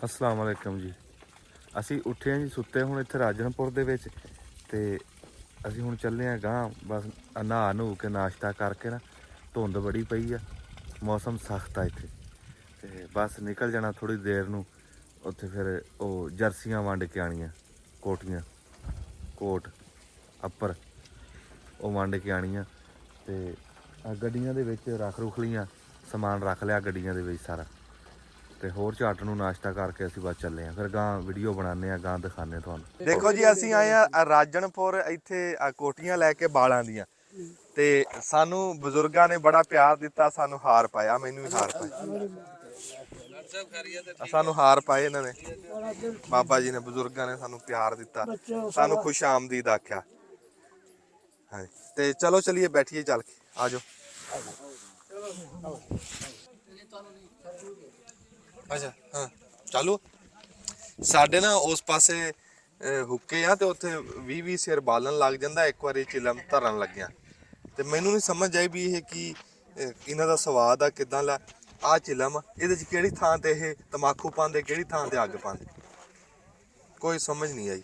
अस्सलाम वालेकुम जी। ਅਸੀਂ ਉੱਠੇ ਹਾਂ ਜੀ ਸੁੱਤੇ ਹੁਣ ਇੱਥੇ ਰਾਜਨਪੁਰ ਦੇ ਵਿੱਚ ਤੇ ਅਸੀਂ ਹੁਣ ਚੱਲੇ ਹਾਂ ਗਾਂ। ਬਸ ਨਹਾ ਨਹੂ ਕੇ ਨਾਸ਼ਤਾ ਕਰਕੇ ਨਾ ਧੁੰਦ ਬੜੀ ਪਈ ਆ, ਮੌਸਮ ਸਖਤ ਆ ਇੱਥੇ ਤੇ ਬਸ ਨਿਕਲ ਜਾਣਾ ਥੋੜੀ ਦੇਰ ਨੂੰ। ਉੱਥੇ ਫਿਰ ਉਹ ਜਰਸੀਆਂ ਵੰਡ ਕੇ ਆਣੀਆਂ, ਕੋਟੀਆਂ ਕੋਟ ਅੱਪਰ ਉਹ ਵੰਡ ਕੇ ਆਣੀਆਂ ਤੇ ਗੱਡੀਆਂ ਦੇ ਵਿੱਚ ਰੱਖ ਰੁਖ ਲੀਆਂ, ਸਮਾਨ ਰੱਖ ਲਿਆ ਗੱਡੀਆਂ ਦੇ ਵਿੱਚ ਸਾਰਾ। ਤੇ ਹੋਰ ਝੱਟ ਨੂੰ ਨਾਸ਼ਤਾ ਕਰਕੇ ਅਸੀਂ ਬਸ ਚੱਲੇ ਆਂ, ਫਿਰ ਗਾਂ ਵੀਡੀਓ ਬਣਾਉਂਦੇ ਆ, ਗਾਂ ਦਿਖਾਉਂਦੇ ਤੁਹਾਨੂੰ। ਦੇਖੋ ਜੀ ਅਸੀਂ ਆਏ ਆ ਰਾਜਨਪੁਰ, ਇੱਥੇ ਕੋਟੀਆਂ ਲੈ ਕੇ ਬਾਲਾਂ ਦੀਆਂ ਤੇ ਸਾਨੂੰ ਬਜ਼ੁਰਗਾਂ ਨੇ ਬੜਾ ਪਿਆਰ ਦਿੱਤਾ, ਸਾਨੂੰ ਹਾਰ ਪਾਇਆ, ਮੈਨੂੰ ਵੀ ਹਾਰ ਪਾਇਆ, ਸਾਨੂੰ ਹਾਰ ਪਾਏ ਇਹਨਾਂ ਨੇ, ਬਾਬਾ ਜੀ ਨੇ, ਬਜ਼ੁਰਗਾਂ ਨੇ ਸਾਨੂੰ ਪਿਆਰ ਦਿੱਤਾ, ਸਾਨੂੰ ਖੁਸ਼ ਆਮਦੀਦ ਆਖਿਆ। ਹਾਂਜੀ ਤੇ ਚਲੋ ਚਲੀਏ ਬੈਠੀਏ ਚੱਲ ਕੇ, ਆ ਜਾਓ। ਅੱਛਾ ਹਾਂ ਚਾਲੂ ਸਾਡੇ ਨਾ ਉਸ ਪਾਸੇ ਹੁੱਕੇ ਆ ਤੇ ਉੱਥੇ 20-20 ਸਿਰ ਬਾਲਣ ਲੱਗ ਜਾਂਦਾ। ਇੱਕ ਵਾਰੀ ਚਿਲਮ ਧਰਨ ਲੱਗਿਆ ਤੇ ਮੈਨੂੰ ਨਹੀਂ ਸਮਝ ਆਈ ਵੀ ਇਹ ਕੀ ਇਹਨਾਂ ਦਾ ਸਵਾਦ ਆ ਕਿਦਾਂ ਲਾ। ਆਹ ਚਿਲਮ ਇਹਦੇ 'ਚ ਕਿਹੜੀ ਥਾਂ ਤੇ ਇਹ ਤਮਾਕੂ ਪਾਉਂਦੇ, ਕਿਹੜੀ ਥਾਂ ਤੇ ਅੱਗ ਪਾਉਂਦੇ, ਕੋਈ ਸਮਝ ਨਹੀਂ ਆਈ।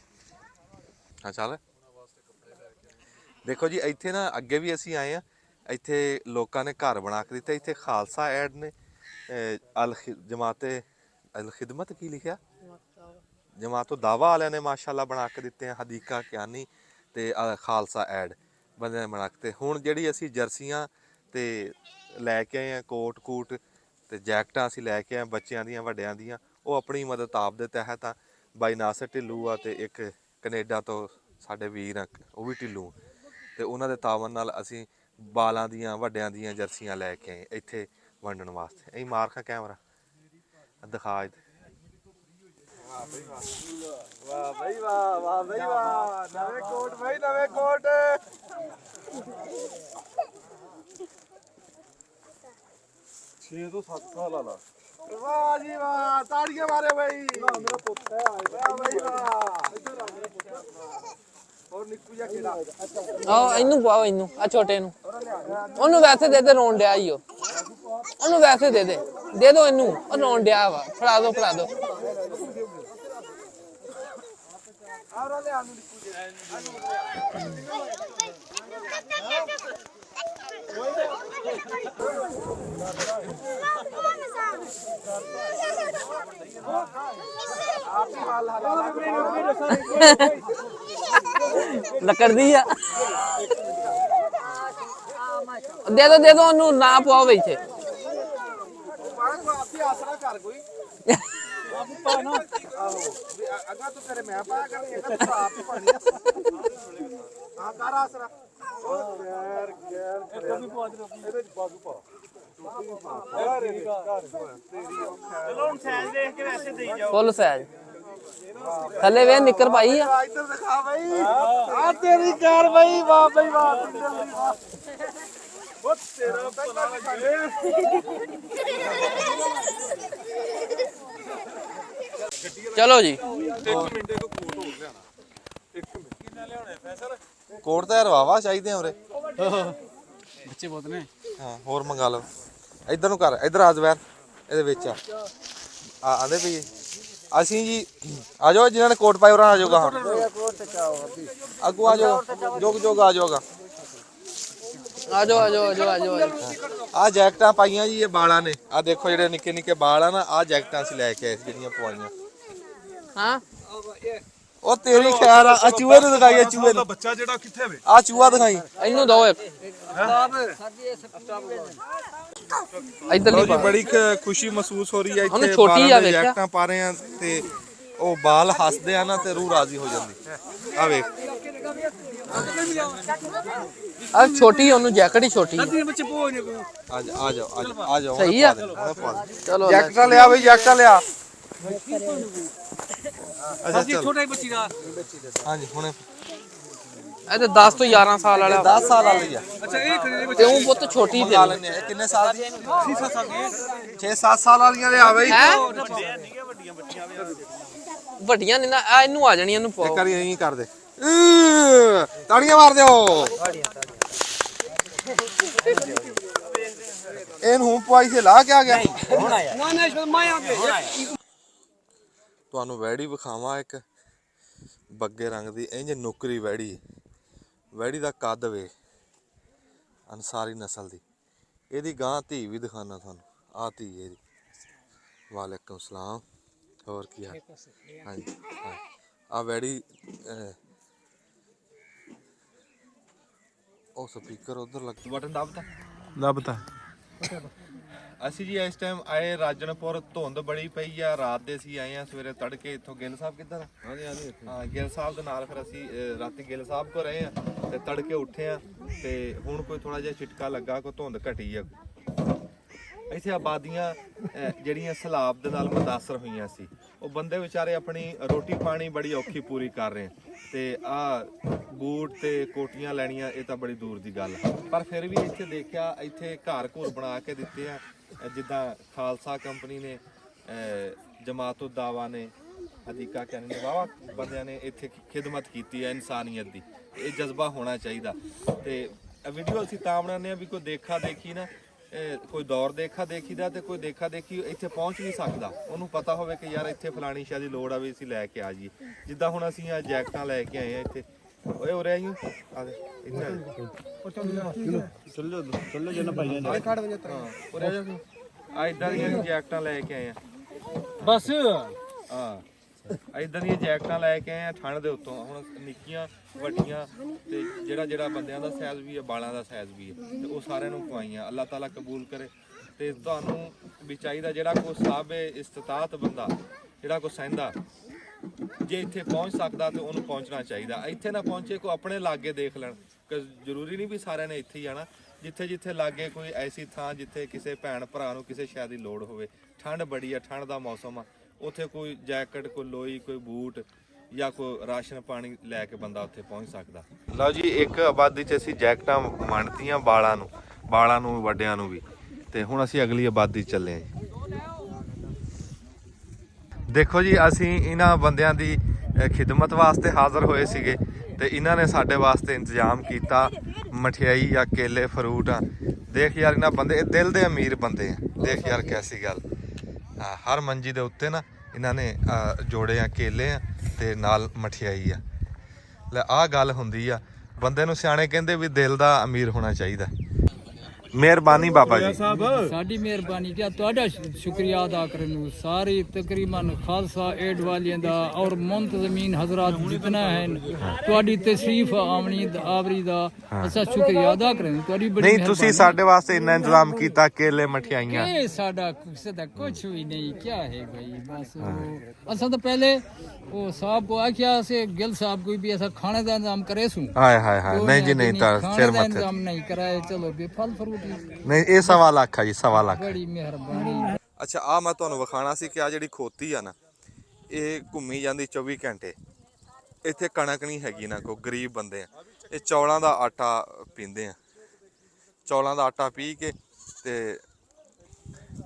ਹਾਂ ਚੱਲ ਦੇਖੋ ਜੀ ਇੱਥੇ ਨਾ ਅੱਗੇ ਵੀ ਅਸੀਂ ਆਏ ਆ, ਇੱਥੇ ਲੋਕਾਂ ਨੇ ਘਰ ਬਣਾ ਕੇ ਦਿੱਤਾ। ਇੱਥੇ ਖਾਲਸਾ ਐਡ ਨੇ ਜਮਾਤੇ ਅਲ ਖਿਦਮਤ ਕੀ ਲਿਖਿਆ, ਜਮਾਤੋ ਦਾਵਾ ਵਾਲਿਆਂ ਨੇ ਮਾਸ਼ਾਅੱਲਾ ਬਣਾ ਕੇ ਦਿੱਤੇ ਆ। ਹਦੀਕਾ ਕਿਆਨੀ ਤੇ ਖਾਲਸਾ ਐਡ ਬੰਦੇ ਨੇ ਬਣਾ ਕੇ। ਹੁਣ ਜਿਹੜੀ ਅਸੀਂ ਜਰਸੀਆਂ ਤੇ ਲੈ ਕੇ ਆਏ ਆ, ਕੋਟ ਕੂਟ ਤੇ ਜੈਕਟਾਂ ਅਸੀਂ ਲੈ ਕੇ ਆਏ ਬੱਚਿਆਂ ਦੀਆਂ ਵੱਡਿਆਂ ਦੀਆਂ, ਉਹ ਆਪਣੀ ਮਦਦ ਆਪ ਦੇ ਤਹਿਤ ਆ। ਬਾਈ ਨਾਸਰ ਢਿੱਲੂ ਆ ਤੇ ਇੱਕ ਕੈਨੇਡਾ ਤੋਂ ਸਾਡੇ ਵੀਰ ਆ, ਉਹ ਵੀ ਢਿੱਲੂ, ਤੇ ਉਹਨਾਂ ਦੇ ਤਾਵਨ ਨਾਲ ਅਸੀਂ ਬਾਲਾਂ ਦੀਆਂ ਵੱਡਿਆਂ ਦੀਆਂ ਜਰਸੀਆਂ ਲੈ ਕੇ ਆਏ ਇੱਥੇ ਵੰਡਣ ਵਾਸਤੇ। ਅਸੀਂ ਮਾਰ ਖਾ ਕੈਮਰਾ ਦਿਖਾ ਇੱਥੇ। ਵਾਹ ਬਈ ਵਾਹ, ਵਾਹ ਬਈ ਵਾਹ, ਨਵੇਂ ਕੋਟ ਬਈ, ਨਵੇਂ ਕੋਟ। 6 ਤੋਂ 7 ਸਾਲ ਵਾਲਾ। ਵਾਹ ਜੀ ਵਾਹ, ਤਾੜੀਆਂ ਮਾਰੇ ਬਈ। ਮੇਰਾ ਪੁੱਤ ਹੈ, ਵਾਹ ਬਈ ਵਾਹ। ਇੱਧਰ ਆ ਮੇਰਾ ਪੁੱਤ। ਹੋਰ ਨਿੱਕੂ ਜਿਹਾ ਕਿਹੜਾ? ਆ ਇਹਨੂੰ ਪਾਓ, ਇਹਨੂੰ ਆ ਛੋਟੇ ਨੂੰ, ਉਹਨੂੰ ਵੈਸੇ ਦੇ ਦੇ, ਰੋਣ ਡਿਆ ਈ ਉਹ, ਉਹਨੂੰ ਵੈਸੇ ਦੇ ਦੋ ਇਹਨੂੰ, ਉਹ ਰੋਣ ਡਿਆ ਵਾ, ਫੜਾ ਦੋ ਫੜਾ ਦੋ। ਆਹ ਲੈ ਆਨੂੰ ਨਿੱਕੂ ਜੀ। ਲੱਕੜ ਦੀ ਆ, ਦੇ ਦੋ ਉਹਨੂੰ, ਨਾ ਪਵਾਓ ਵਿੱਚ। ਆਪੀ ਆਸਰਾ ਕਰ ਕੋਈ ਆਪ ਪਾ ਨਾ। ਆਹੋ ਅੱਗਾ ਤੋਂ ਤੇਰੇ ਮੈਂ ਪਾਇਆ ਕਰਨੀ, ਅੱਗਾ ਤੋਂ ਆਪ ਹੀ ਪਾਣੀ ਆ। ਹਾਂ ਕਰ ਆਸਰਾ। ਉਹ ਗੈਰ ਗੈਰ ਕਦੀ ਪਾਜ ਇਹਦੇ ਚ ਬਾਜੂ ਪਾ। ਚਲੋ ਹੁਣ ਸਾਈਜ਼ ਦੇਖ ਕੇ ਵੈਸੇ ਦੇਈ ਜਾਓ। ਫੁੱਲ ਸਾਈਜ਼ ਥੱਲੇ ਵੇ ਨਿੱਕਰ ਪਾਈ ਆ। ਇੱਧਰ ਦਿਖਾ ਬਈ, ਆ ਤੇਰੀ ਕਾਰ ਬਈ, ਵਾਹ ਬਈ ਵਾਹ। ਉਹ ਤੇਰਾ ਭਲਾ ਚਲੋ ਜੀ। 1 ਮਿੰਟ ਕੋ ਕੋਟ ਹੋ ਲਿਆਣਾ। 1 ਮਿੰਟ ਕਿੰਨਾ ਲਿਆਉਣਾ ਫੈਸਲ? ਕੋਟ ਤਾਂ ਰਵਾਵਾ ਚਾਹੀਦੇ ਉਰੇ, ਬੱਚੇ ਬਹੁਤ ਨੇ। ਹਾਂ ਹੋਰ ਮੰਗਾ ਲਓ। ਇੱਧਰ ਨੂੰ ਕਰ, ਇੱਧਰ ਆ ਜ਼ਵੈਰ, ਇਹਦੇ ਵਿੱਚ ਆ ਆਂਦੇ ਪਈ। ਅਸੀਂ ਜੀ ਆ ਜਾਓ, ਜਿਨ੍ਹਾਂ ਨੇ ਕੋਟ ਪਾਏ ਉਹਨਾਂ ਆ ਜਾਓਗਾ। ਹਾਂ ਅੱਗੂ ਆ ਜਾਓ, ਜੋਗ ਆ ਜਾਓਗਾ। ਆ ਜਾਓ। ਆ ਜੈਕਟਾਂ ਪਾਈਆਂ ਜੀ, ਇਹ ਬਾਲਾਂ ਨੇ। ਆ ਦੇਖੋ ਜਿਹੜੇ ਨਿੱਕੇ ਨਿੱਕੇ ਬਾਲ ਆ ਨਾ, ਆ ਜੈਕਟਾਂ ਅਸੀਂ ਲੈ ਕੇ ਆਏ ਸੀ ਜਿਹੜੀਆਂ ਪਵਾਈਆਂ। ਹਾਂ ਉਹ ਤੇਰੀ ਖੈਰ ਆ, ਚੂਹੇ ਨੂੰ ਦਿਖਾਈਏ, ਚੂਹੇ ਨੂੰ। ਬੱਚਾ ਜਿਹੜਾ ਕਿੱਥੇ ਵੇ? ਆ ਚੂਹਾ ਦਿਖਾਈ। ਇਹਨੂੰ ਦੋ ਇੱਕ ਲਓ ਜੀ, ਬੜੀ ਖੁਸ਼ੀ ਮਹਿਸੂਸ ਹੋ ਰਹੀ ਹੈ ਉਹਨੂੰ ਇੱਥੇ ਛੋਟੀ ਬਾਲਾਂ ਆ ਦੇ ਵੇਖਿਆ। ਜੈਕਟਾਂ ਪਾ ਰਹੇ ਆ ਤੇ ਉਹ ਬਾਲ ਹੱਸਦੇ ਆ ਨਾ ਤੇ ਰੂਹ ਰਾਜ਼ੀ ਹੋ ਜਾਂਦੀ। ਆ ਵੇਖ ਆ ਛੋਟੀ, ਉਹਨੂੰ ਜੈਕਟ ਹੀ ਛੋਟੀ ਆ। ਆ ਜਾਓ ਸਹੀ ਆ। ਚਲੋ ਜੈਕਟਾਂ ਲਿਆ ਬਈ, ਜੈਕਟਾਂ ਲਿਆ। ਅੱਛਾ ਛੋਟਾ ਹੀ ਬੱਚੀ ਦਾ। ਹਾਂਜੀ ਹੁਣੇ ਇਹ ਤੇ 10 ਤੋਂ 11 ਸਾਲ ਵਾਲਾ। 10 ਸਾਲ ਵਾਲੀ ਆ। ਅੱਛਾ ਇਹ ਖਰੀਦੇ ਤੇ ਉਹ ਪੁੱਤ ਛੋਟੀ ਮੰਗਾ ਤੇ ਲੈਣੇ। ਇਹ ਕਿੰਨੇ ਸਾਲ ਦੀ? 6-7 ਸਾਲ ਦੀ। 6-7 ਸਾਲ ਵਾਲੀਆਂ ਲਿਆ ਬਈ। ਵੱਡੀਆਂ ਨੇ ਨਾ, ਆ ਇਹਨੂੰ ਆ ਜਾਣੀ, ਇਹਨੂੰ ਇੱਕ ਪਾਓ। ਵਾਰੀ ਐਂ ਕਰ ਦੇ, ਤਾੜੀਆਂ ਮਾਰ ਦਿਓ। ਇਹਨੂੰ ਪਵਾਈ ਸੇ ਲਾ ਕੇ ਆ ਗਿਆ। ਨਾ ਇਸ ਮੈਂ ਆ ਗਏ। ਤੁਹਾਨੂੰ ਵੈੜੀ ਵਿਖਾਵਾਂ ਇੱਕ ਬੱਗੇ ਰੰਗ ਦੀ ਇੰਜ ਨੁਕਰੀ ਵੈੜੀ। ਵੈੜੀ ਦਾ ਕੱਦ ਵੇ ਅਨਸਾਰੀ ਨਸਲ ਦੀ। ਇਹਦੀ ਗਾਂ ਧੀ ਵੀ ਦਿਖਾਣਾ ਤੁਹਾਨੂੰ। ਆਹ ਧੀ ਇਹਦੀ। ਵਾਲੇਕੁਮ ਸਲਾਮ। ਹੋਰ ਕੀ ਹਾਲ? ਹਾਂਜੀ ਹਾਂ। ਆ ਵੈੜੀ ਉਹ ਸਪੀਕਰ ਉਧਰ ਲੱਗ ਬਟਨ ਦੱਬਤਾ ਅਸੀਂ ਜੀ ਇਸ ਟਾਈਮ ਆਏ ਰਾਜਨਪੁਰ। ਧੁੰਦ ਬੜੀ ਪਈ ਆ, ਰਾਤ ਦੇ ਅਸੀਂ ਆਏ ਆ ਸਵੇਰੇ ਤੜਕੇ ਇੱਥੋਂ। ਗਿੱਲ ਸਾਹਿਬ ਕਿੱਧਰ? ਹਾਂ ਗਿੱਲ ਸਾਹਿਬ ਦੇ ਨਾਲ ਫਿਰ ਅਸੀਂ ਰਾਤੀ ਗਿੱਲ ਸਾਹਿਬ ਕੋ ਰਹੇ ਆ ਤੇ ਤੜਕੇ ਉੱਠੇ ਆ ਤੇ ਹੁਣ ਕੋਈ ਥੋੜਾ ਜਿਹਾ ਛਿਟਕਾ ਲੱਗਾ, ਕੋਈ ਧੁੰਦ ਘਟੀ ਆ। ਇੱਥੇ ਆਬਾਦੀਆਂ ਜਿਹੜੀਆਂ ਸਲਾਬ ਦੇ ਨਾਲ ਮੁਤਾਸਰ ਹੋਈਆਂ ਸੀ, ਉਹ ਬੰਦੇ ਵਿਚਾਰੇ ਆਪਣੀ ਰੋਟੀ ਪਾਣੀ ਬੜੀ ਔਖੀ ਪੂਰੀ ਕਰ ਰਹੇ ਤੇ ਆ ਬੂਟ ਤੇ ਕੋਟੀਆਂ ਲੈਣੀਆਂ ਇਹ ਤਾਂ ਬੜੀ ਦੂਰ ਦੀ ਗੱਲ। ਪਰ ਫਿਰ ਵੀ ਇੱਥੇ ਦੇਖਿਆ, ਇੱਥੇ ਘਰ ਘੁਰ ਬਣਾ ਕੇ ਦਿੱਤੇ ਆ, ਜਿੱਦਾਂ ਖਾਲਸਾ ਕੰਪਨੀ ਨੇ, ਜਮਾਤ ਉਦ ਦਾਵਾ ਨੇ, ਹਦੀਕਾ ਕਹਿੰਦੇ ਨੇ, ਵਾਵਾ ਬੰਦਿਆਂ ਨੇ ਇੱਥੇ ਖਿਦਮਤ ਕੀਤੀ ਹੈ ਇਨਸਾਨੀਅਤ ਦੀ। ਇਹ ਜਜ਼ਬਾ ਹੋਣਾ ਚਾਹੀਦਾ। ਤੇ ਵੀਡੀਓ ਅਸੀਂ ਤਾਂ ਬਣਾਉਂਦੇ ਆ ਵੀ ਕੋਈ ਦੇਖਾ ਦੇਖੀ ਨਾ, ਕੋਈ ਦੌਰ ਦੇਖਾ ਦੇਖੀ ਦਾ ਤੇ ਕੋਈ ਦੇਖਾ ਦੇਖੀ ਇੱਥੇ ਪਹੁੰਚ ਨਹੀਂ ਸਕਦਾ। ਉਹਨੂੰ ਪਤਾ ਹੋਵੇ ਕਿ ਯਾਰ ਇੱਥੇ ਫਲਾਣੀ ਸ਼ਾਦੀ ਲੋੜ ਆ ਵੀ ਅਸੀਂ ਲੈ ਕੇ ਆ ਜਾਈਏ। ਜਿੱਦਾਂ ਹੁਣ ਅਸੀਂ ਆ ਜੈਕਟਾਂ ਲੈ ਕੇ ਆਏ ਆ ਇੱਥੇ। ਓਏ ਹੋ ਰਿਹਾ ਜੀ ਆ ਦੇ ਇੱਥੇ ਚੱਲੋ ਜਨਾ ਭਾਈਆਂ ਨੇ ਖੜ ਵਜੇ ਤਾਂ ਹੋ ਰਿਹਾ ਜੀ। ਆ ਇਦਾਂ ਦੀਆਂ ਜੈਕਟਾਂ ਲੈ ਕੇ ਆਏ ਆ ਬਸ। ਹਾਂ ਇਦਾਂ ਦੀਆਂ ਜੈਕਟਾਂ ਲੈ ਕੇ ਆਏ ਆ ਠੰਡ ਦੇ ਉੱਤੋਂ। ਹੁਣ ਨਿੱਕੀਆਂ ਵੱਡੀਆਂ ਤੇ ਜਿਹੜਾ ਬੰਦਿਆਂ ਦਾ ਸਾਈਜ਼ ਵੀ ਹੈ, ਬਾਲਾਂ ਦਾ ਸਾਈਜ਼ ਵੀ ਹੈ, ਤੇ ਉਹ ਸਾਰਿਆਂ ਨੂੰ ਪਵਾਈਆਂ। ਅੱਲਾਹ ਤਾਲਾ ਕਬੂਲ ਕਰੇ। ਤੇ ਤੁਹਾਨੂੰ ਵੀ ਚਾਹੀਦਾ ਜਿਹੜਾ ਕੋਈ ਸਾਬੇ ਇਸਤਤਾਤ ਬੰਦਾ, ਜਿਹੜਾ ਕੋਈ ਸਹਿੰਦਾ, ਜੇ ਇੱਥੇ ਪਹੁੰਚ ਸਕਦਾ ਤੇ ਉਹਨੂੰ ਪਹੁੰਚਣਾ ਚਾਹੀਦਾ। ਇੱਥੇ ਨਾ ਪਹੁੰਚੇ ਕੋਈ ਆਪਣੇ ਲਾਗੇ ਦੇਖ ਲੈਣ, ਕਿ ਜ਼ਰੂਰੀ ਨਹੀਂ ਵੀ ਸਾਰਿਆਂ ਨੇ ਇੱਥੇ ਹੀ ਆਣਾ। ਜਿੱਥੇ ਜਿੱਥੇ ਲਾਗੇ ਕੋਈ ਐਸੀ ਥਾਂ ਜਿੱਥੇ ਕਿਸੇ ਭੈਣ ਭਰਾ ਨੂੰ ਕਿਸੇ ਸ਼ੈ ਦੀ ਲੋੜ ਹੋਵੇ, ਠੰਡ ਬੜੀ ਆ, ਠੰਡ ਦਾ ਮੌਸਮ ਆ, ਉੱਥੇ ਕੋਈ ਜੈਕਟ, ਕੋਈ ਲੋਈ, ਕੋਈ ਬੂਟ ਜਾਂ ਕੋਈ ਰਾਸ਼ਨ ਪਾਣੀ ਲੈ ਕੇ ਬੰਦਾ ਉੱਥੇ ਪਹੁੰਚ ਸਕਦਾ। ਲਓ ਜੀ, ਇੱਕ ਆਬਾਦੀ 'ਚ ਅਸੀਂ ਜੈਕਟਾਂ ਵੰਡਤੀਆਂ ਬਾਲਾਂ ਨੂੰ ਵੱਡਿਆਂ ਨੂੰ ਵੀ। ਤੇ ਹੁਣ ਅਸੀਂ ਅਗਲੀ ਆਬਾਦੀ ਚੱਲੇ ਹਾਂ ਜੀ। ਦੇਖੋ ਜੀ, ਅਸੀਂ ਇਹਨਾਂ ਬੰਦਿਆਂ ਦੀ ਖਿਦਮਤ ਵਾਸਤੇ ਹਾਜ਼ਰ ਹੋਏ ਸੀਗੇ ਤੇ ਇਹਨਾਂ ਨੇ ਸਾਡੇ ਵਾਸਤੇ ਇੰਤਜ਼ਾਮ ਕੀਤਾ ਮਠਿਆਈ ਜਾਂ ਕੇਲੇ, ਫਰੂਟ ਆ। ਦੇਖ ਯਾਰ ਇਹਨਾਂ ਬੰਦੇ, ਇਹ ਦਿਲ ਦੇ ਅਮੀਰ ਬੰਦੇ ਆ। ਦੇਖ ਯਾਰ ਕੈਸੀ ਗੱਲ। ਹਰ ਮੰਜੀ ਦੇ ਉੱਤੇ ਨਾ ਇਹਨਾਂ ਨੇ ਜੋੜੇ ਆ ਕੇਲੇ ਆ ਤੇ ਨਾਲ ਮਠਿਆਈ ਆ। ਲੈ ਆਹ ਗੱਲ ਹੁੰਦੀ ਆ। ਬੰਦੇ ਨੂੰ ਸਿਆਣੇ ਕਹਿੰਦੇ ਵੀ ਦਿਲ ਦਾ ਅਮੀਰ ਹੋਣਾ ਚਾਹੀਦਾ। ਮਿਹਰਬਾਨੀ ਬਾਬਾ ਜੀ। ਸਾਡੀ ਮਿਹਰਬਾਨੀ ਕਿ ਤੁਹਾਡਾ ਸ਼ੁਕਰੀਆ ਅਦਾ ਕਰਨ ਨੂੰ ਸਾਰੀ ਤਕਰੀਬਨ ਖਾਲਸਾ ਏਡ ਵਾਲਿਆਂ ਦਾ ਔਰ ਮੁੰਤਜ਼ਮੀਨ ਹਜ਼ਰਤ ਜਿਤਨਾ ਹੈ ਤੁਹਾਡੀ ਤਸ਼ਰੀਫ ਆਵਰੀ ਦਾ ਅਸਾਂ ਸ਼ੁਕਰੀਆ ਅਦਾ ਕਰਨ। ਤੁਹਾਡੀ ਬੜੀ ਨਹੀਂ, ਤੁਸੀਂ ਸਾਡੇ ਵਾਸਤੇ ਇੰਨਾ ਇੰਤਜ਼ਾਮ ਕੀਤਾ, ਕੇਲੇ ਮਠਿਆਈਆਂ। ਇਹ ਸਾਡਾ ਕਿਸੇ ਦਾ ਕੁਝ ਵੀ ਨਹੀਂ ਕਿਆ ਹੈ ਭਾਈ। ਬਸ ਅਸਾਂ ਤਾਂ ਪਹਿਲੇ ਉਹ ਸਾਹਿਬ ਕੋ ਆਖਿਆ ਸੀ, ਗਿੱਲ ਸਾਹਿਬ ਕੋਈ ਵੀ ਐਸਾ ਖਾਣੇ ਦਾ ਇੰਤਜ਼ਾਮ ਕਰੇ ਸੂ। ਹਾਏ ਹਾਏ ਹਾਏ, ਨਹੀਂ ਜੀ ਨਹੀਂ, ਤਾਂ ਸਿਰ ਮੱਥੇ ਇੰਤਜ਼ਾਮ ਨਹੀਂ ਕਰਾਏ। ਚਲੋ ਵੀ ਫਲ ਫਰੂਟ ਨਹੀਂ, ਇਹ 1.25 ਲੱਖ ਆ ਜੀ, 1.25 ਲੱਖ। ਬੜੀ ਮਿਹਰਬਾਨੀ। ਅੱਛਾ, ਆ ਮੈਂ ਤੁਹਾਨੂੰ ਵਿਖਾਣਾ ਸੀ ਕਿ ਆ ਜਿਹੜੀ ਖੋਤੀ ਆ ਨਾ, ਇਹ ਘੁੰਮੀ ਜਾਂਦੀ 24 ਘੰਟੇ। ਇੱਥੇ ਕਣਕ ਨਹੀਂ ਹੈਗੀ ਨਾ, ਕੋਈ ਗਰੀਬ ਬੰਦੇ ਆ। ਇਹ ਚੌਲਾਂ ਦਾ ਆਟਾ ਪੀਂਦੇ ਆ। ਚੌਲਾਂ ਦਾ ਆਟਾ ਪੀ ਕੇ ਤੇ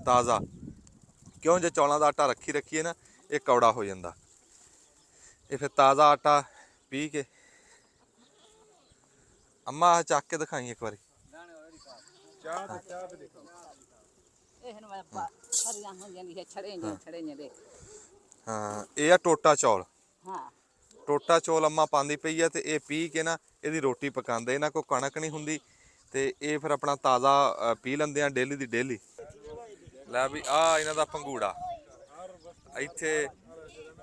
ਤਾਜ਼ਾ, ਕਿਉਂ ਜੇ ਚੌਲਾਂ ਦਾ ਆਟਾ ਰੱਖੀਏ ਨਾ, ਇਹ ਕੌੜਾ ਹੋ ਜਾਂਦਾ। ਇਹ ਫਿਰ ਤਾਜ਼ਾ ਆਟਾ ਪੀ ਕੇ। ਅੰਮਾ ਚੱਕ ਕੇ ਦਿਖਾਈ ਇੱਕ ਵਾਰੀ। ਹਾਂ, ਇਹ ਆ ਟੋਟਾ ਚੌਲ। ਟੋਟਾ ਚੌਲ ਅੰਮਾ ਪਾਉਂਦੀ ਪਈ ਆ ਤੇ ਇਹ ਪੀ ਕੇ ਨਾ ਇਹਦੀ ਰੋਟੀ ਪਕਾਉਂਦੇ। ਇਹਨਾਂ ਕੋਲ ਕਣਕ ਨਹੀਂ ਹੁੰਦੀ ਤੇ ਇਹ ਫਿਰ ਆਪਣਾ ਤਾਜ਼ਾ ਪੀ ਲੈਂਦੇ ਆ ਡੇਲੀ ਦੀ ਡੇਲੀ। ਲੈ ਵੀ ਆ ਇਹਨਾਂ ਦਾ ਪੰਗੂੜਾ। ਇੱਥੇ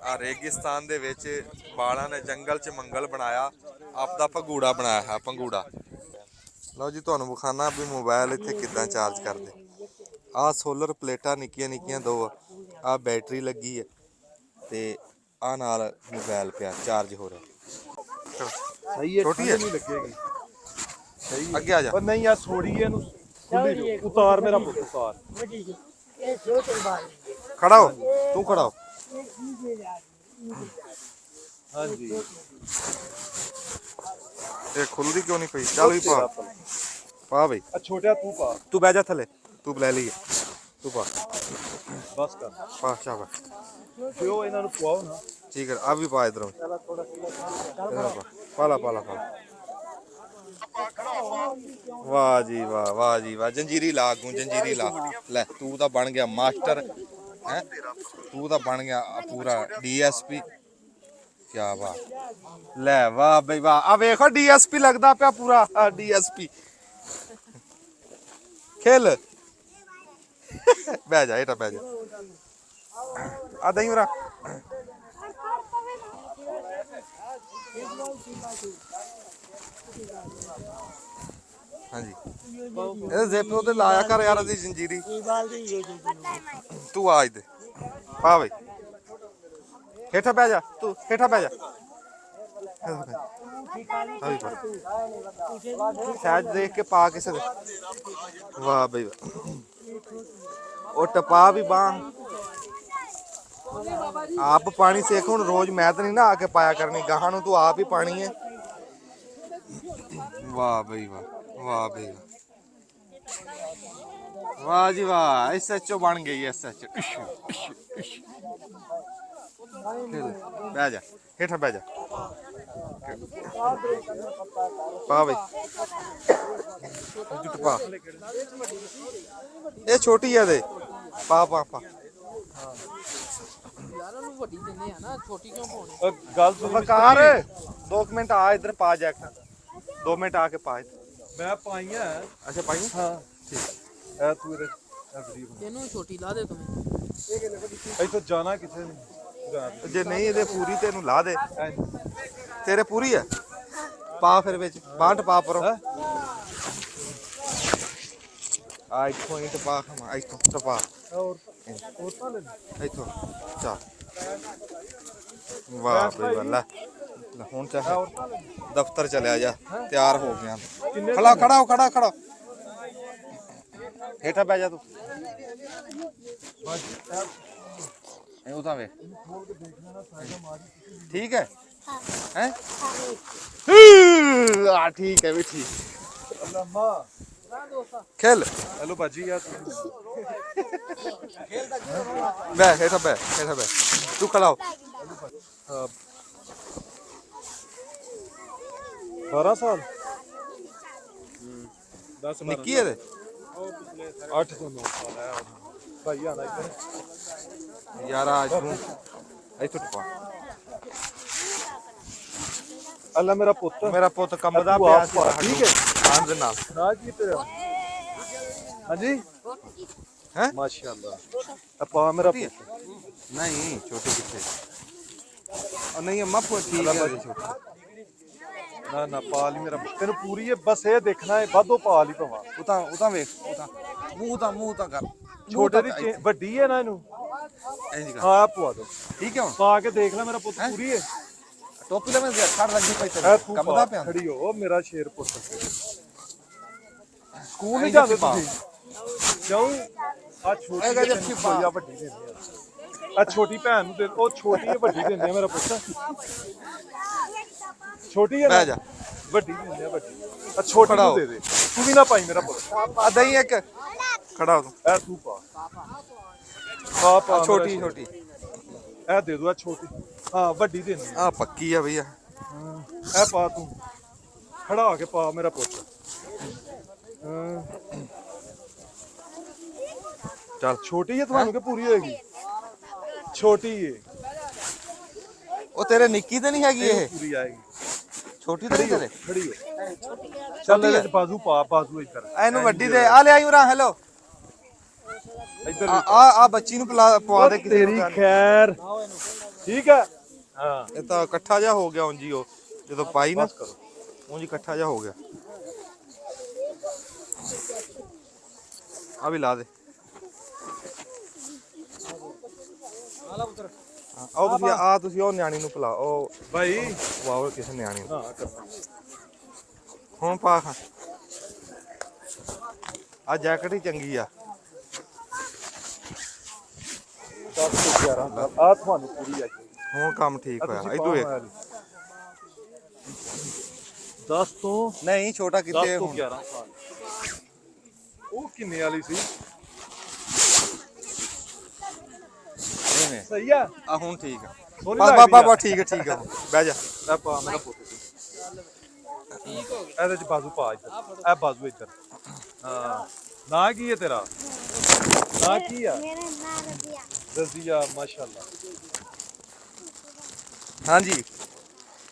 ਆ ਰੇਗਿਸਤਾਨ ਦੇ ਵਿੱਚ ਬਾਲਾਂ ਨੇ ਜੰਗਲ 'ਚ ਮੰਗਲ ਬਣਾਇਆ, ਆਪਦਾ ਪੰਗੂੜਾ ਬਣਾਇਆ ਹੈ। ਪੰਗੂੜਾ ਲਓ ਜੀ, ਤੁਹਾਨੂੰ ਵਿਖਾਣਾ ਵੀ ਮੋਬਾਈਲ ਇੱਥੇ ਕਿੱਦਾਂ ਚਾਰਜ ਕਰਦੇ। ਆਹ ਸੋਲਰ ਪਲੇਟਾਂ ਨਿੱਕੀਆਂ ਨਿੱਕੀਆਂ ਦੋ ਆ, ਆਹ ਬੈਟਰੀ ਲੱਗੀ ਹੈ ਤੇ ਆਹ ਨਾਲ ਮੋਬਾਈਲ ਪਿਆ ਚਾਰਜ ਹੋ ਰਿਹਾ। ਸਹੀ ਹੈ, ਛੋਟੀ ਹੈ ਨਹੀਂ ਲੱਗੇਗੀ। ਸਹੀ ਅੱਗੇ ਆ ਜਾ। ਪਰ ਨਹੀਂ ਆ ਛੋੜੀ ਇਹਨੂੰ ਖੁੱਲੀ ਉਤਾਰ ਮੇਰਾ ਪੁੱਤ ਉਤਾਰ। ਖੜਾ ਹੋ, ਤੂੰ ਖੜਾ ਹੋ। ਹਾਂਜੀ, ਇਹ ਖੁੱਲਦੀ ਕਿਉਂ ਨਹੀਂ ਪਈ? ਚੱਲ ਵੀ ਪਾ ਬਈ। ਆ ਛੋਟਿਆ ਤੂੰ ਪਾ, ਤੂੰ ਬਹਿ ਜਾ ਥੱਲੇ, ਤੂੰ ਲੈ ਲਈ ਤੂੰ ਪਾ। ਬਸ ਕਰ ਪਾ ਸ਼ਾਬਾਸ਼। ਪਿਓ ਇਹਨਾਂ ਨੂੰ ਪਵਾਓ ਨਾ। ਠੀਕ ਹੈ, ਆ ਵੀ ਪਾ ਇਧਰੋਂ। ਪਾਲਾ ਪਾਲਾ ਪਾਲਾ। ਵਾਹ ਜੀ ਵਾਹ, ਵਾਹ ਜੀ ਵਾਹ। ਜੰਜੀਰੀ ਲਾ, ਜੰਜੀਰੀ ਲਾ। ਲੈ ਤੂੰ ਤਾਂ ਬਣ ਗਿਆ ਮਾਸਟਰ। ਹੈ ਤੂੰ ਤਾਂ ਬਣ ਗਿਆ ਪੂਰਾ ਡੀਐਸਪੀ ਕੀ ਬਾਤ ਲੈ ਵਾਹ ਬਈ ਵਾਹ ਆ ਵੇਖੋ ਡੀਐਸਪੀ ਲੱਗਦਾ ਪਿਆ ਪੂਰਾ ਡੀਐਸਪੀ ਖੇਲ ਬਹਿ ਜਾ ਇਹ ਤਾਂ ਬਹਿ ਜਾ ਆ ਦਈ ਮੇਰਾ ਹਾਂਜੀ ਇਹ ਜ਼ੇਪ ਉਹਦੇ ਲਾਇਆ ਕਰ ਯਾਰ ਅਸੀਂ ਜੰਜੀਰੀ ਤੂੰ ਆ ਇੱਧਰ ਪਾ ਬਈ ਹੇਠਾਂ ਬਹਿ ਜਾ ਤੂੰ ਹੇਠਾਂ ਬਹਿ ਜਾ ਸਾਜ ਦੇਖ ਕੇ ਪਾ ਕਿਸੇ ਦੇ ਵਾਹ ਬਈ ਵਾਹ ਉਹ ਟਪਾ ਵੀ ਬਾਂਹ ਆਪ ਪਾਣੀ ਸੇਖ ਹੁਣ ਰੋਜ਼ ਮੈਂ ਤਾਂ ਨਹੀਂ ਨਾ ਆ ਕੇ ਪਾਇਆ ਕਰਨੀ ਗਾਹਾਂ ਨੂੰ ਤੂੰ ਆਪ ਹੀ ਪਾਣੀ ਹੈ ਵਾਹ ਬਈ ਵਾਹ ਵਾਹ ਬਈ ਵਾਹ ਜੀ ਵਾਹ ਐਸਐਚਓ ਬਣ ਗਈ ਐਸਐਚਓ ਬਹਿ ਜਾ ਹੇਠਾਂ ਬਹਿ ਜਾ ਪਾ ਬਈ ਜੁੱਟ ਪਾ ਇਹ ਛੋਟੀ ਆ ਦੇ ਪਾ ਪਾ ਪਾ ਯਾਰ ਉਹਨੂੰ ਵੱਡੀ ਦਿੰਦੇ ਆ ਨਾ ਛੋਟੀ ਕਿਉਂ ਪਾਉਣੀ ਗੱਲ ਸੁਣ ਵਕਾਰ 2 ਮਿੰਟ ਆ ਇੱਧਰ ਪਾ ਜੈਕਟ 2 ਮਿੰਟ ਆ ਕੇ ਪਾ ਇੱਧਰ ਮੈਂ ਪਾਈਆਂ ਅੱਛਾ ਪਾਈ ਹਾਂ ਠੀਕ ਇਹ ਤੂੰ ਇਹਦੇ ਇਹਨੂੰ ਛੋਟੀ ਲਾ ਦੇ ਤੂੰ ਇੱਥੋਂ ਜਾਣਾ ਕਿੱਥੇ ਨਹੀਂ ਜੇ ਨਹੀਂ ਇਹਦੇ ਪੂਰੀ ਤੇ ਇਹਨੂੰ ਲਾ ਦੇ ਤੇਰੇ ਪੂਰੀ ਹੈ ਪਾ ਫਿਰ ਵਿੱਚ ਬਾਂਟ ਪਾ ਪਰੋ ਆ ਇੱਥੋਂ ਇੰਟ ਪਾ ਖਮਾ ਇੱਥੋਂ ਟਪਾ ਹੋਰ ਤਾਂ ਲੈ ਇੱਥੋਂ ਚਾ ਵਾਹ ਬਈ ਵਾਹ ਹੁਣ ਚਾਹੇ ਦਫ਼ਤਰ ਚਲਿਆ ਜਾ ਤਿਆਰ ਹੋ ਗਿਆ ਖੜਾ ਖੜਾ ਹੋ ਖੜਾ ਖੜਾ ਹੇਠਾਂ ਬਹਿ ਜਾ ਤੂੰ ਇਹ ਉਤਾਂ ਵੇ ਠੀਕ ਹੈ ਹੈ ਆ ਠੀਕ ਹੈ ਵੀ ਠੀਕ ਅੱਲਾਮਾ खेल हेलो बाजी यार बह हेठा बह तू खड़ा हो 12 साल 10 निक्की है 8 ਤੋਂ 9 ਸਾਲ ਹੈ ਭਾਈ ਆਣਾ ਇੱਧਰ यार आज तू ਇੱਥੋਂ ਟਪਾ ਅੱਲਾ ਮੇਰਾ ਪੁੱਤ ਕੰਬਦਾ ਤੂੰ ਪਿਆ ਆਪ ਪਾ, ਠੀਕ ਹੈ ਆਨ ਦੇ ਨਾਲ ਨਾ ਕੀ ਤੇਰਾ ਹਾਂਜੀ ਹੈ ਮਾਸ਼ਾਅੱਲਾ ਆਪਾ ਮੇਰਾ ਪੁੱਤ ਨਹੀਂ ਛੋਟੀ ਕਿੱਥੇ और नहीं अम्मा ठीक है छोटी ਨਾ ਨਾ ਪਾਲ ਹੀ ਮੇਰਾ ਪੁੱਤ। ਤੈਨੂੰ ਪੂਰੀ ਹੈ ਬਸ ਇਹ ਦੇਖਣਾ ਹੈ ਵਾਧੋ ਪਾਲ ਹੀ ਪਵਾ ਉਤਾਂ ਵੇਖ ਮੂੰਹ ਤਾਂ ਕਰ ਛੋਟੇ ਦੀ ਵੱਡੀ ਹੈ ਨਾ ਇਹਨੂੰ ਇੰਜ ਕਰ ਹਾਂ ਪਵਾ ਦੋ ਠੀਕ ਹੈ ਹੁਣ ਪਾ ਕੇ ਦੇਖ ਲੈ ਮੇਰਾ ਪੁੱਤ ਪੂਰੀ ਹੈ ਟੋਪੀ ਲੈ ਮੈਂ ਛੱਡ ਲੱਗੀ ਪਈ ਇਹ ਤੇ ਤੂੰ ਕੰਬਦਾ ਪਿਆ ਖੜੀ ਹੋ ਮੇਰਾ ਸ਼ੇਰ ਪੁੱਤ ਸਕੂਲ ਨਹੀਂ ਜਾਂਦੇ ਤੁਸੀਂ ਕਿਉਂ ਆ ਛੋਟੀ ਇਹ ਜੱਫੀ ਪਾ। ਜਾਂ ਵੱਡੀ ਦਿੰਦੇ ਆ ਆ ਛੋਟੀ ਭੈਣ ਨੂੰ ਦੇ ਉਹ ਛੋਟੀ ਹੈ ਵੱਡੀ ਦਿੰਦੇ ਆ ਮੇਰਾ ਪੁੱਤ ਛੋਟੀ ਹੈ ਨਾ? ਬਹਿ ਜਾ ਵੱਡੀ ਦਿੰਦੇ ਆ ਵੱਡੀ ਆ ਛੋਟੀ ਖੜਾ ਨੂੰ ਹੋ। ਦੇ ਦੇ ਤੂੰ ਵੀ ਨਾ ਪਾਈ ਮੇਰਾ ਪੁੱਤ ਆ ਦਹੀਂ ਇੱਕ ਖੜਾ ਹੋ ਤੂੰ ਇਹ ਤੂੰ ਪਾ ਪਾ ਛੋਟੀ ਮੇਰਾ ਛੋਟੀ ਇਹ ਦੇ ਦੋ ਆ ਛੋਟੀ ਹਾਂ ਵੱਡੀ ਦੇਣੀ ਆ ਪੱਕੀ ਆ ਭਈਆ ਇਹ ਪਾ ਤੂੰ ਖੜਾ ਹੋ ਕੇ ਪਾ ਮੇਰਾ ਪੁੱਤ ਚੱਲ ਛੋਟੀ ਹੈ ਤੁਹਾਨੂੰ ਕਿ ਪੂਰੀ ਹੋਏਗੀ ਛੋਟੀ ਹੈ ਉਹ ਤੇਰੇ ਨਿੱਕੀ ਤੇ ਨਹੀਂ ਹੈਗੀ ਇਹ ਪੂਰੀ ਆਏਗੀ ਛੋਟੀ ਤੇ ਨਹੀਂ ਤੇਰੇ ਖੜੀ ਹੋ ਚੱਲ ਇਹਦੇ ਚ ਬਾਜ਼ੂ ਪਾ ਬਾਜ਼ੂ ਇੱਧਰ ਇਹਨੂੰ ਵੱਡੀ ਦੇ ਆ ਲੈ ਆਈ ਉਰਾ ਹੈਲੋ ਇੱਧਰ ਆ ਬੱਚੀ ਨੂੰ ਪਵਾ ਦੇ ਕਿਸੇ ਤੇਰੀ ਨੂੰ ਖੈਰ ਠੀਕ ਹੈ ਹਾਂ ਇਹ ਤਾਂ ਇਕੱਠਾ ਜਿਹਾ ਹੋ ਗਿਆ ਉਂਜੀ ਉਹ ਜਦੋਂ ਪਾਈ ਨਾ ਬਸ ਕਰੋ ਉਂਜੀ ਇਕੱਠਾ ਜਿਹਾ ਹੋ ਗਿਆ ਆ ਵੀ ਲਾ ਦੇ ਆਓ ਤੁਸੀਂ ਉਹ ਨਿਆਣੀ ਨੂੰ ਪਿਲਾ ਉਹ ਭਾਈ ਵਾਓ ਕਿਸੇ ਨਿਆਣੀ ਨੂੰ ਹਾਂ ਕਰਨਾ ਹੁਣ ਪਾ ਖਾ ਆ ਜੈਕਟ ਹੀ ਚੰਗੀ ਆ 10 ਤੋਂ 11 ਆ ਤੁਹਾਨੂੰ ਪੂਰੀ ਆਈ ਹੁਣ ਕੰਮ ਠੀਕ ਹੋਇਆ ਇਦੋਂ ਵੇਖ 10 ਤੋਂ ਨਹੀਂ ਛੋਟਾ 10 ਕਿਤੇ ਤੋਂ ਹੁਣ 11 ਸਾਲ ਉਹ ਕਿੰਨੇ ਵਾਲੀ ਸੀ ਨਹੀਂ ਸਹੀ ਆ ਆ ਹੁਣ ਠੀਕ ਆ ਸੋਹਣੀ ਬਸ ਲੱਗਦੀ ਬਸ ਆ। ਠੀਕ ਆ ਹੁਣ ਬਹਿ ਜਾ ਇਹ ਪਾ ਮੇਰਾ ਪੁੱਤ ਠੀਕ ਹੋ ਗਿਆ ਇਹਦੇ ਚ ਬਾਜ਼ੂ ਪਾ ਇੱਧਰ ਇਹ ਬਾਜ਼ੂ ਇੱਧਰ ਹਾਂ ਨਾ ਕੀ ਹੈ ਤੇਰਾ ਨਾ ਕੀ ਆ मेरा नाम रबिया रजिया माशाल्लाह। हाँ जी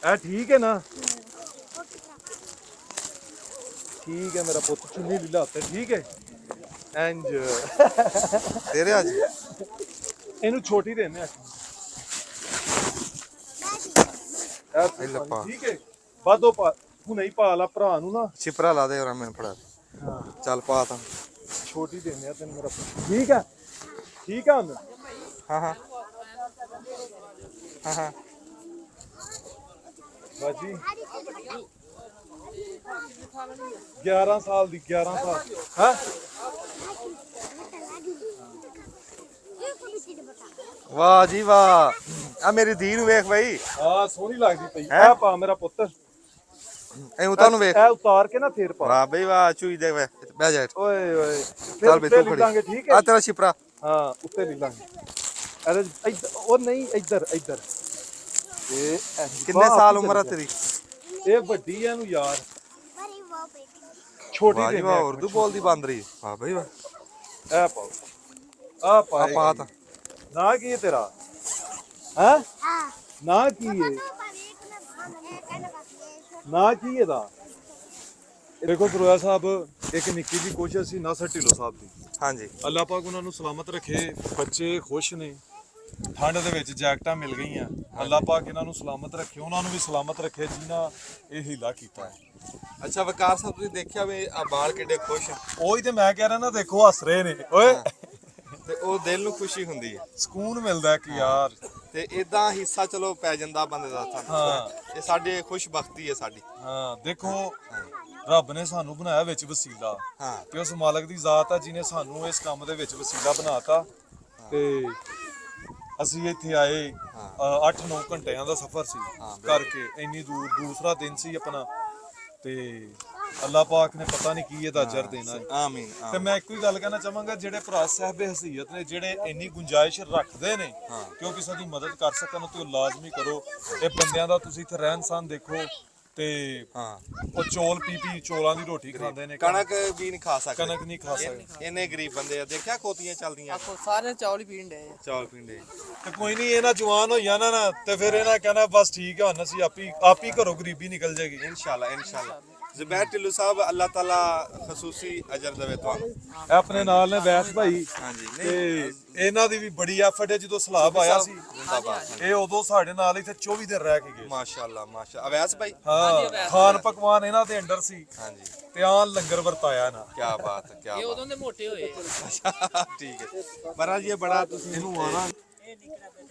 ए ठीक है ना? ठीक है मेरा पुत्र, चुन्नी लीला होता है, ठीक है। इंज तेरे आज ਇਹਨੂੰ ਛੋਟੀ ਦੇਨੇ ਆ। ਲੱਪਾ ਠੀਕ ਹੈ ਵਾਧੋ ਪਾ ਹੁਣੇ ਹੀ ਪਾ ਲਾ ਭਰਾ ਨੂੰ ਨਾ। ਛਿਪਰਾ ਲਾ ਦੇ ਔਰ ਮੈਨੂੰ ਫੜਾ ਹਾਂ ਚੱਲ ਪਾ ਤਾਂ ਛੋਟੀ ਦੇਨੇ ਆ ਤੈਨੂੰ ਮੇਰਾ ਪੁੱਤ। ਠੀਕ ਹੈ ਠੀਕ ਹੈ ਹੁਣ। ਹਾਂ ਹਾਂ ਹਾਂ ਹਾਂ ਬਾਜੀ 11 ਸਾਲ ਦੀ 11 ਸਾਲ ਹਾਂ। ਵਾਹ ਜੀ ਵਾਹ ਆ ਮੇਰੀ ਧੀ ਨੂੰ ਵੇਖ ਬਈ ਆ ਸੋਹਣੀ ਲੱਗਦੀ ਪਈ। ਹੈਂ? ਆ ਪਾ ਮੇਰਾ ਪੁੱਤ। ਐ ਉਤਾਰ ਨੂੰ ਵੇਖ ਇਹ ਉਤਾਰ ਕੇ ਨਾ ਫੇਰ ਪਾ। ਵਾਹ ਬਈ ਵਾਹ ਚੂਈ ਦੇ ਵੇ ਬਹਿ ਜਾ ਓਏ ਓਏ ਚੱਲ ਬਈ ਤੂੰ ਲਾਂਗੇ ਖੜੀ ਠੀਕ ਆ ਹੈ। ਤੇਰਾ ਛਿਪਰਾ ਹਾਂ ਉੱਤੇ ਲੈ ਲਾਂਗੇ। ਅਰੇ ਇੱਧਰ ਉਹ ਨਹੀਂ ਇੱਧਰ ਇੱਧਰ। ਇਹ ਕਿੰਨੇ ਸਾਲ ਉਮਰ ਆ ਤੇਰੀ? ਇਹ ਵੱਡੀ ਆ ਨੂੰ ਯਾਰ ਛੋਟੀ ਵਾਹ ਜੀ ਦੇ ਵਾਹ ਉਰਦੂ ਬੋਲਦੀ ਬੰਦ ਰਹੀ ਵਾਹ ਬਈ ਵਾਹ ਇਹ ਪਾਓ ਆ ਪਾ ਆ ਪਾ ਤਾਂ ਨਾ ਕੀ ਹੈ ਤੇਰਾ ਹੈ ਨਾ ਕੀ ਹੈ ਨਾ ਕੀ ਇਹਦਾ। ਦੇਖੋ ਦਰੋਇਆ ਸਾਹਿਬ ਇੱਕ ਨਿੱਕੀ ਜਿਹੀ ਕੋਸ਼ਿਸ਼ ਸੀ ਨਾਸਰ ਢਿੱਲੋਂ ਸਾਹਿਬ ਦੀ। ਹਾਂਜੀ ਅੱਲਾਹ ਪਾਕ ਉਹਨਾਂ ਨੂੰ ਸਲਾਮਤ ਰੱਖੇ। ਬੱਚੇ ਖੁਸ਼ ਨੇ, ਠੰਡ ਦੇ ਵਿੱਚ ਜੈਕਟਾਂ ਮਿਲ ਗਈਆਂ। ਅੱਲਾਹ ਪਾਕ ਇਹਨਾਂ ਨੂੰ ਸਲਾਮਤ ਰੱਖੇ, ਉਹਨਾਂ ਨੂੰ ਵੀ ਸਲਾਮਤ ਰੱਖੇ ਜਿਨ੍ਹਾਂ ਇਹ ਹੀਲਾ ਕੀਤਾ ਹੈ। ਅੱਛਾ ਵਕਾਰ ਸਾਹਿਬ ਤੁਸੀਂ ਦੇਖਿਆ ਵੀ ਆ ਬਾਲ ਕਿੱਡੇ ਖੁਸ਼ ਆ ਉਹੀ ਤੇ ਮੈਂ ਕਹਿ ਰਿਹਾ ਨਾ, ਦੇਖੋ ਹੱਸ ਰਹੇ ਨੇ ਓਏ। ਤੇ ਉਹ ਦਿਲ ਨੂੰ ਖੁਸ਼ੀ ਹੁੰਦੀ ਹੈ ਸਕੂਨ ਮਿਲਦਾ ਕਿ ਯਾਰ ਤੇ ਇਦਾਂ ਹਿੱਸਾ ਚਲੋ ਪੈ ਜਾਂਦਾ ਬੰਦੇ ਦਾ ਹਾਂ। ਸਾਨੂੰ ਇਹ ਸਾਡੇ ਖੁਸ਼ਬਖਤੀ ਹੈ ਸਾਡੀ। ਹਾਂ ਦੇਖੋ ਰੱਬ ਨੇ ਸਾਨੂੰ ਬਣਾਇਆ ਵਿੱਚ ਵਸੀਲਾ ਹਾਂ ਤੇ ਉਸ ਮਾਲਕ ਦੀ ਜ਼ਾਤ ਆ ਜਿਹਨੇ ਸਾਨੂੰ ਇਸ ਕੰਮ ਦੇ ਵਿੱਚ ਵਸੀਲਾ ਬਣਾਤਾ। ਤੇ ਅਸੀਂ ਇੱਥੇ ਆਏ 8-9 ਘੰਟਿਆਂ ਦਾ ਸਫ਼ਰ ਸੀ ਕਰਕੇ, ਇੰਨੀ ਦੂਰ ਦੂਸਰਾ ਦਿਨ ਸੀ ਆਪਣਾ। ਤੇ ਅੱਲਾਹ ਪਾਕ ਨੇ ਪਤਾ ਨਹੀਂ ਕੀ ਇਹਦਾ ਅਜਰ ਦੇਣਾ ਹੈ। ਆਮੀਨ ਤੇ ਮੈਂ ਇੱਕੋ ਹੀ ਗੱਲ ਕਹਿਣਾ ਚਾਹਾਂਗਾ, ਜਿਹੜੇ ਭਰਾ ਸਾਹਿਬ ਹਸੀਅਤ ਨੇ, ਜਿਹੜੇ ਇੰਨੀ ਗੁੰਜਾਇਸ਼ ਰੱਖਦੇ ਨੇ ਕਿ ਉਹ ਕਿਸੇ ਦੀ ਮਦਦ ਕਰ ਸਕਣ ਤੇ ਉਹ ਲਾਜ਼ਮੀ ਕਰੋ। ਇਹ ਬੰਦਿਆਂ ਦਾ ਤੁਸੀਂ ਇੱਥੇ ਰਹਿਣ ਸਹਿਣ ਦੇਖੋ ਤੇ ਹਾਂ ਉਹ ਚੌਲ ਪੀ ਚੌਲਾਂ ਦੀ ਰੋਟੀ ਖਾਂਦੇ ਨੇ, ਕਣਕ ਵੀ ਨਹੀਂ ਖਾ ਸਕਦੇ ਕਣਕ ਨਹੀਂ ਖਾ ਸਕਦੇ। ਇੰਨੇ ਗਰੀਬ ਬੰਦੇ ਆ। ਦੇਖਿਆ ਖੋਤੀਆਂ ਚੱਲਦੀਆਂ ਆਖੋ ਸਾਰੇ ਚੌਲ ਹੀ ਪੀਣ ਡੇ ਚੌਲ ਪੀਂਦੇ ਤੇ ਕੋਈ ਨਹੀਂ, ਇਹਨਾਂ ਜਵਾਨ ਹੋਈਆਂ ਨਾ ਤੇ ਫਿਰ ਇਹਨਾਂ ਕਹਿਣਾ ਬਸ ਠੀਕ ਹੈ ਹੁਣ ਅਸੀਂ ਆਪੀ ਘਰੋਂ ਗਰੀਬੀ ਨਿਕਲ ਜਾਏਗੀ ਇਨਸ਼ਾਅੱਲਾ ਇਨਸ਼ਾਅੱਲਾ। ਜ਼ੁਬੈਰ ਢਿੱਲੋਂ ਸਾਹਿਬ ਅੱਲਾਹ ਤਾਲਾ ਖਸੂਸੀ ਅਜਰ ਦੇਵੇ ਤੁਹਾਨੂੰ। ਇਹ ਆਪਣੇ ਨਾਲ ਨੇ ਵੈਸ ਭਾਈ ਹਾਂਜੀ ਤੇ ਇਹਨਾਂ ਦੀ ਵੀ ਬੜੀ ਐਫਰਟ ਹੈ। ਜਦੋਂ ਸਲਾਬ ਆਇਆ ਸੀ ਇਹ ਉਦੋਂ ਸਾਡੇ ਨਾਲ ਇੱਥੇ 24 ਦਿਨ ਰਹਿ ਕੇ ਗਏ। ਮਾਸ਼ਾਅੱਲਾ ਮਾਸ਼ਾ ਅਵੈਸ ਭਾਈ ਹਾਂ ਖਾਨ ਪਕਵਾਨ ਇਹਨਾਂ ਦੇ ਅੰਡਰ ਸੀ ਹਾਂਜੀ ਤੇ ਆਹ ਲੰਗਰ ਵਰਤਾਇਆ ਨਾ। ਕੀ ਬਾਤ ਹੈ ਕੀ ਇਹ ਉਦੋਂ ਦੇ ਮੋਟੇ ਹੋਏ ਬਾਤ ਠੀਕ ਹੈ ਮਹਾਰਾਜ ਇਹ ਬੜਾ ਤੁਸੀਂ ਇਹਨੂੰ ਆਣਾ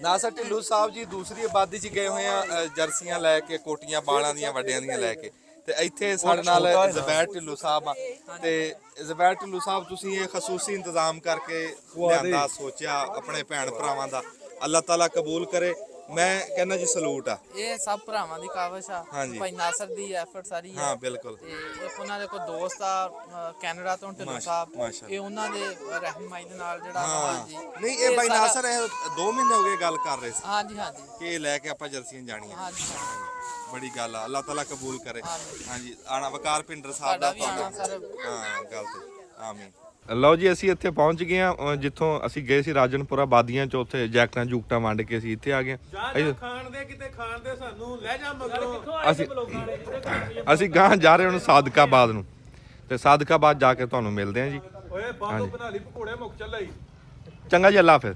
ਨਾਸਰ ਢਿੱਲੋਂ ਸਾਹਿਬ ਜੀ ਦੂਸਰੀ ਆਬਾਦੀ 'ਚ ਗਏ ਹੋਏ ਆ ਜਰਸੀਆਂ ਲੈ ਕੇ, ਕੋਟੀਆਂ ਬਾਲਾਂ ਦੀਆਂ ਵੱਡਿਆਂ ਦੀਆਂ ਲੈ ਕੇ। ਤੇ ਇੱਥੇ ਸਾਡੇ ਨਾਲ ਜ਼ੁਬੈਰ ਢਿੱਲੋਂ ਸਾਹਿਬ ਆ। ਤੇ ਜ਼ੁਬੈਰ ਢਿੱਲੋਂ ਸਾਹਿਬ ਤੁਸੀਂ ਇਹ ਖਸੂਸੀ ਇੰਤਜ਼ਾਮ ਕਰਕੇ ਲਿਆਂਦਾ, ਸੋਚਿਆ ਆਪਣੇ ਭੈਣ ਭਰਾਵਾਂ ਦਾ, ਅੱਲਾਹ ਤਾਲਾ ਕਬੂਲ ਕਰੇ। ਮੈਂ ਕਹਿੰਦਾ ਜੀ ਸਲੂਟ ਆ। ਇਹ ਸਭ ਭਰਾਵਾਂ ਦੀ ਕਾਵਿਸ਼ ਆ। ਹਾਂਜੀ। ਭਾਈ ਨਾਸਰ ਦੀ ਐਫਰਟ ਸਾਰੀ ਆ। ਹਾਂ ਬਿਲਕੁਲ ਤੇ ਇੱਕ ਉਹਨਾਂ ਦੇ ਕੋਈ ਦੋਸਤ ਆ ਕੈਨੇਡਾ ਤੋਂ ਢਿੱਲੋਂ ਸਾਹਿਬ, ਮਾਸ਼ਾ ਇਹ ਉਹਨਾਂ ਦੇ ਰਹਿਨਮਾਈ ਦੇ ਨਾਲ ਜਿਹੜਾ ਹਾਂ ਹਾਂਜੀ ਨਹੀਂ ਇਹ ਭਾਈ ਸਾਰਾ- ਨਾਸਰ ਇਹ 2 ਮਹੀਨੇ ਹੋ ਗਏ ਗੱਲ ਕਰ ਰਹੇ ਸੀ ਹਾਂਜੀ ਹਾਂਜੀ ਕਿ ਇਹ ਲੈ ਕੇ ਆਪਾਂ ਜਰਸੀਆਂ ਜਾਣੀਆਂ। ਹਾਂਜੀ ਬੜੀ ਗੱਲ ਆ, ਅੱਲਾਹ ਤਾਲਾ ਕਬੂਲ ਕਰੇ। ਹਾਂਜੀ। ਹਾਂਜੀ ਆਣਾ ਵਕਾਰ ਪਿੰਡਰ ਸਾਹਿਬ ਸਾਡਾ ਦਾ ਵੀ ਆਣਾ ਸਰ। ਹਾਂ ਗੱਲ ਤੇ ਆਮੀਨ। ਲਓ ਜੀ ਅਸੀਂ ਇੱਥੇ ਪਹੁੰਚ ਗਏ ਆ ਜਿੱਥੋਂ ਅਸੀਂ ਗਏ ਸੀ ਰਾਜਨਪੁਰਾ ਬਾਦੀਆਂ ਚ, ਉੱਥੇ ਜੈਕਟਾਂ ਜੂਕਟਾਂ ਵੰਡ ਕੇ ਅਸੀਂ ਇੱਥੇ ਆ ਗਏ ਖਾਣ ਦੇ ਕਿਤੇ ਖਾਣ ਦੇ ਸਾਨੂੰ ਲੈ ਜਾ ਮਗਰੋਂ। ਅਸੀਂ ਗਾਂ ਜਾ ਰਹੇ ਹੁਣ ਸਾਦਕਾਬਾਦ ਨੂੰ ਤੇ ਸਾਦਕਾਬਾਦ ਜਾ ਕੇ ਤੁਹਾਨੂੰ ਮਿਲਦੇ ਆ ਜੀ। ਓਏ ਬਾਦੋਂ ਬਣਾ ਲਈ ਪਕੌੜੇ ਮੁੱਕ ਚੱਲੇ। ਚੰਗਾ ਜੀ ਅੱਲਾ ਹਾਫਿਜ਼।